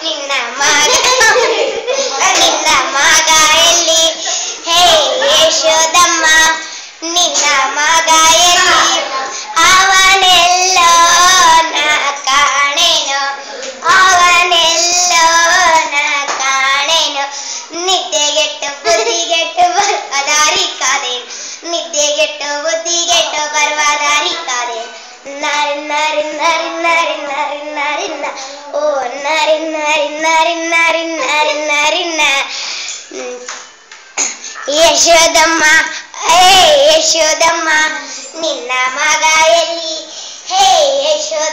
ನಿನ್ನ ಮಗ ಎಲ್ಲಿ ಹೇ ಯಶೋದಮ್ಮ ನಿನ್ನ ಮಗ ಎಲ್ಲಿ ಅವನೆಲ್ಲೋ ನಾ ಕಾಣೆನೋ ನಿದ್ದೆಗೆಟ್ಟು ಬುದ್ಧಿಗೆಟ್ಟು ಬರ್ವದಾರಿ ಕಾದೇನು ನಿದ್ದೆಗೆಟ್ಟು ಬುದ್ಧಿಗೆಟ್ಟು ಬರ್ವದಾರಿ ಕಾದೇನು ನರಿ ನರಿ ನರಿ ನರಿ ನರಿ ನರಿನ ಓ ನರಿ ನರಿ ನರಿ ನರಿ ನರಿ ನರಿನ ಯಶೋದಮ್ಮ ಹೇ ಯಶೋದಮ್ಮ ನಿನ್ನ ಮಗ ಎಲ್ಲಿ ಹೇ ಯಶೋದಮ್ಮ